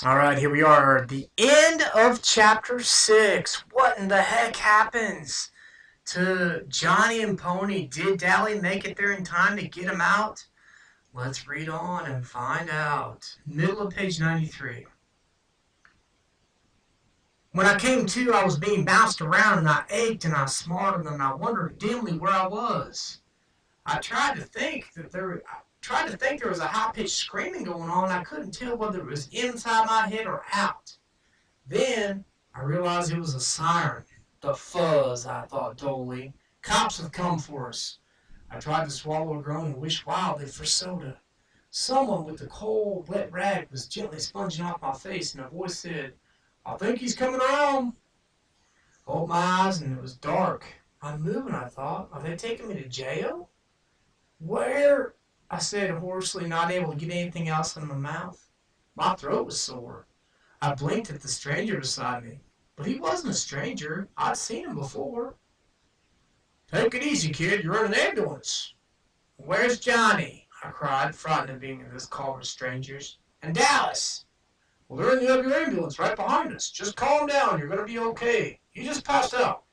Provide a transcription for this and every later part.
All right, here we are. The end of chapter 6. What in the heck happens to Johnny and Pony? Did Dally make it there in time to get him out? Let's read on and find out. Middle of page 93. When I came to, I was being bounced around and I ached and I smarted and I wondered dimly where I was. I tried to think there was a high-pitched screaming going on. I couldn't tell whether it was inside my head or out. Then I realized it was a siren. The fuzz, I thought dully. Cops have come for us. I tried to swallow a groan and wished wildly for soda. Someone with a cold, wet rag was gently sponging off my face, and a voice said, "I think he's coming around." I opened my eyes, and it was dark. I'm moving, I thought. Are they taking me to jail? Where? I said hoarsely, not able to get anything else in my mouth. My throat was sore. I blinked at the stranger beside me. But he wasn't a stranger. I'd seen him before. "Take it easy, kid. You're in an ambulance." "Where's Johnny?" I cried, frightened at being in this call with strangers. "And Dallas?" "Well, they're in the other ambulance right behind us. Just calm down. You're going to be okay. He just passed out."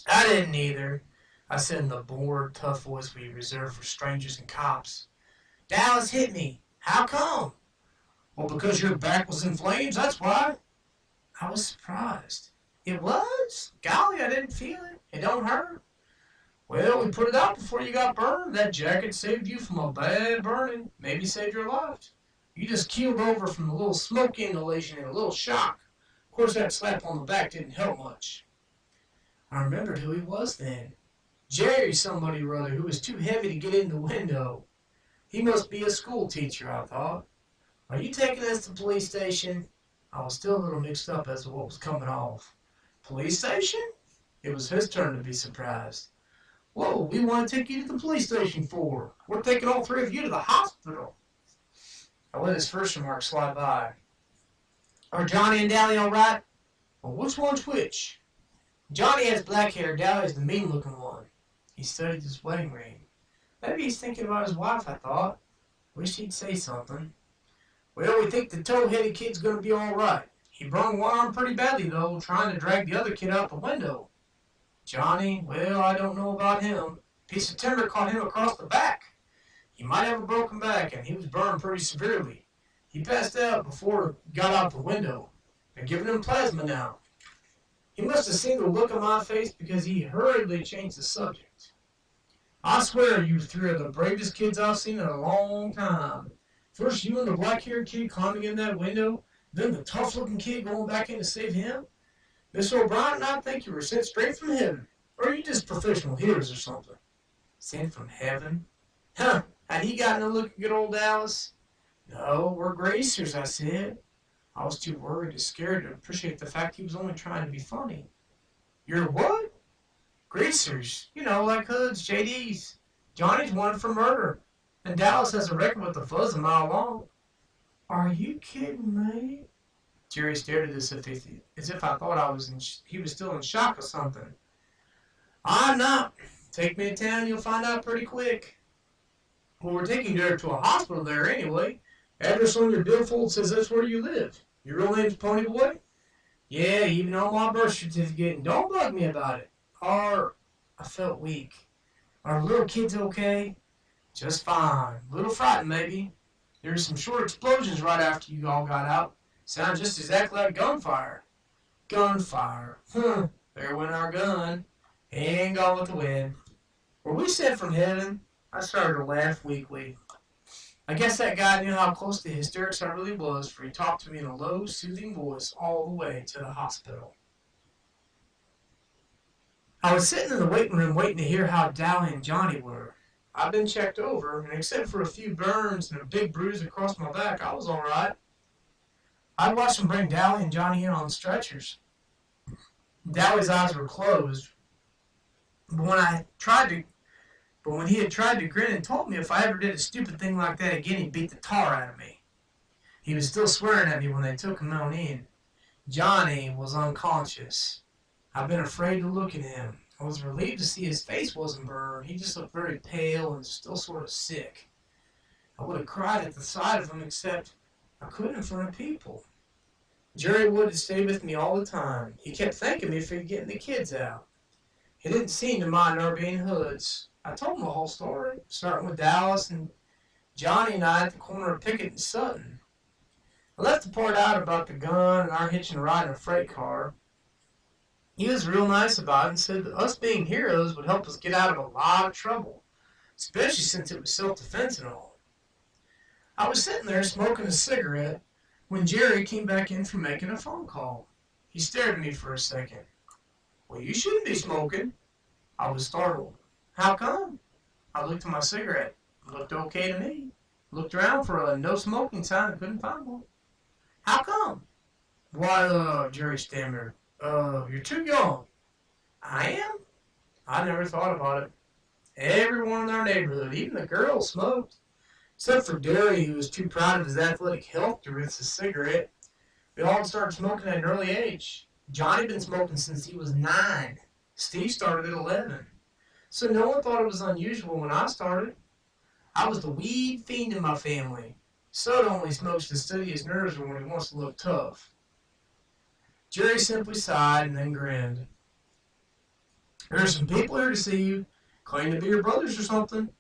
I didn't either, I said in the bored, tough voice we reserve for strangers and cops. "Dallas hit me. How come?" "Well, because your back was in flames, that's why." I was surprised. "It was? Golly, I didn't feel it. It don't hurt." "Well, we put it out before you got burned. That jacket saved you from a bad burning. Maybe saved your life. You just keeled over from a little smoke inhalation and a little shock. Of course, that slap on the back didn't help much." I remembered who he was then. Jerry somebody or other who was too heavy to get in the window. He must be a school teacher, I thought. "Are you taking us to the police station?" I was still a little mixed up as to what was coming off. "Police station?" It was his turn to be surprised. "Whoa, we want to take you to the police station for? We're taking all three of you to the hospital." I let his first remark slide by. "Are Johnny and Dally all right?" "Well, which one's which?" "Johnny has black hair. Dally's the mean-looking one." He studied his wedding ring. Maybe he's thinking about his wife, I thought. Wished he'd say something. "Well, we think the tow-headed kid's going to be all right. He brung one arm pretty badly, though, trying to drag the other kid out the window. Johnny, well, I don't know about him. A piece of timber caught him across the back. He might have a broken back, and he was burned pretty severely. He passed out before he got out the window. They're giving him plasma now." He must have seen the look on my face because he hurriedly changed the subject. "I swear you three are the bravest kids I've seen in a long time. First you and the black-haired kid climbing in that window, then the tough-looking kid going back in to save him. Mr. O'Brien, I think you were sent straight from heaven. Or are you just professional heroes or something?" "Sent from heaven?" Huh, had he gotten a look at good old Dallas? "No, we're gracers," I said. I was too worried and scared to appreciate the fact he was only trying to be funny. "You're what?" "Greasers. You know, like hoods, JDs. Johnny's wanted for murder, and Dallas has a record with the fuzz a mile long." "Are you kidding me?" Jerry stared at us as if I thought he was still in shock or something. "I'm not. Take me to town, you'll find out pretty quick." "Well, we're taking you to a hospital there anyway. Address on your billfold says that's where you live. Your real name's Ponyboy?" "Yeah, even on my birth certificate, and don't bug me about it." I felt weak. "Are the little kids okay?" "Just fine. A little frightened, maybe. There were some short explosions right after you all got out. Sounded just exactly like gunfire." "Gunfire. There went our gun. And gone with the wind. Were we sent from heaven?" I started to laugh weakly. I guess that guy knew how close to hysterics I really was, for he talked to me in a low, soothing voice all the way to the hospital. I was sitting in the waiting room waiting to hear how Dally and Johnny were. I'd been checked over, and except for a few burns and a big bruise across my back, I was all right. I'd watched them bring Dally and Johnny in on stretchers. Dally's eyes were closed, but when he had tried to grin and told me if I ever did a stupid thing like that again, he'd beat the tar out of me. He was still swearing at me when they took him on in. Johnny was unconscious. I'd been afraid to look at him. I was relieved to see his face wasn't burned. He just looked very pale and still sort of sick. I would have cried at the sight of him, except I couldn't in front of people. Jerry Wood had stayed with me all the time. He kept thanking me for getting the kids out. He didn't seem to mind our being hoods. I told him the whole story, starting with Dallas and Johnny and I at the corner of Pickett and Sutton. I left the part out about the gun and our hitching a ride in a freight car. He was real nice about it and said that us being heroes would help us get out of a lot of trouble, especially since it was self-defense and all. I was sitting there smoking a cigarette when Jerry came back in from making a phone call. He stared at me for a second. "Well, you shouldn't be smoking." I was startled. "How come?" I looked at my cigarette. It looked okay to me. Looked around for a no smoking sign and couldn't find one. "How come?" "Why, Jerry stammered. You're too young." "I am?" I never thought about it. Everyone in our neighborhood, even the girls, smoked. Except for Derry, who was too proud of his athletic health to rinse his cigarette. We all started smoking at an early age. Johnny had been smoking since he was 9. Steve started at 11. So no one thought it was unusual when I started. I was the weed fiend in my family. Soda only smokes to steady his nerves when he wants to look tough. Jerry simply sighed and then grinned. "There are some people here to see you. Claim to be your brothers or something."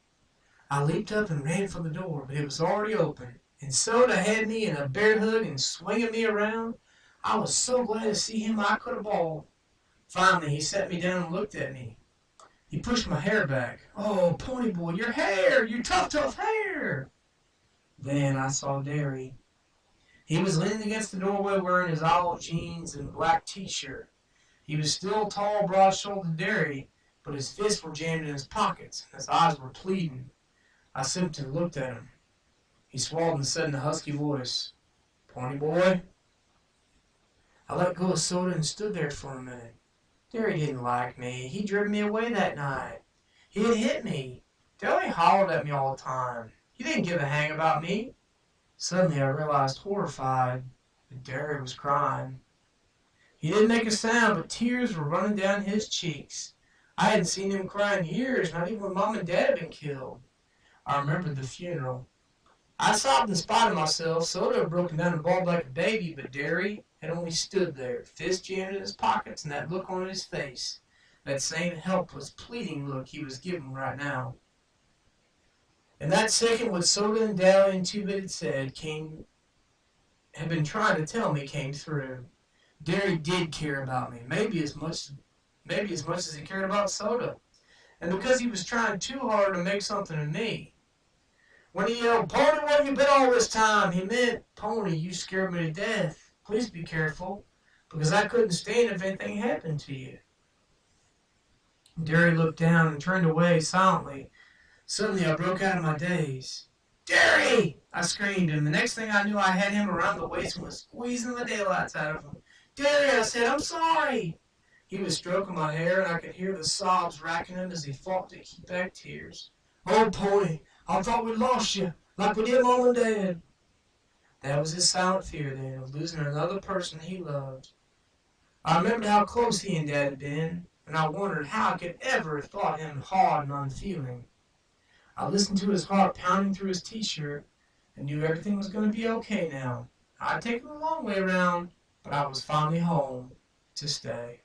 I leaped up and ran for the door, but it was already open, and Soda had me in a bear hug and swinging me around. I was so glad to see him I could have bawled. Finally, he sat me down and looked at me. He pushed my hair back. "Oh, Pony Boy, your hair! Your tough, tough hair!" Then I saw Derry. He was leaning against the doorway wearing his olive jeans and black t-shirt. He was still tall, broad-shouldered Derry, but his fists were jammed in his pockets, and his eyes were pleading. I simply looked at him. He swallowed and said in a husky voice, "Pony Boy." I let go of Soda and stood there for a minute. Derry didn't like me. He drove me away that night. He had hit me. Derry hollered at me all the time. He didn't give a hang about me. Suddenly I realized, horrified, that Derry was crying. He didn't make a sound, but tears were running down his cheeks. I hadn't seen him cry in years, not even when Mom and Dad had been killed. I remembered the funeral. I sobbed in spite of myself. Soda had broken down and bawled like a baby, but Derry had only stood there, fists jammed in his pockets and that look on his face, that same helpless, pleading look he was giving right now. In that second, what Soda and Dally and Two-Bit had said had been trying to tell me came through. Derry did care about me, maybe as much as he cared about Soda, and because he was trying too hard to make something of me. When he yelled, "Pony, where have you been all this time?" he meant, "Pony, you scared me to death. Please be careful, because I couldn't stand if anything happened to you." Derry looked down and turned away silently. Suddenly I broke out of my daze. "Derry!" I screamed, and the next thing I knew I had him around the waist and was squeezing the daylights out of him. "Derry," I said, "I'm sorry." He was stroking my hair, and I could hear the sobs racking him as he fought to keep back tears. "Oh, Pony, I thought we'd lost you, like we did Mom and Dad." That was his silent fear then, of losing another person he loved. I remembered how close he and Dad had been, and I wondered how I could ever have thought him hard and unfeeling. I listened to his heart pounding through his t-shirt and knew everything was going to be okay now. I'd taken the long way around, but I was finally home to stay.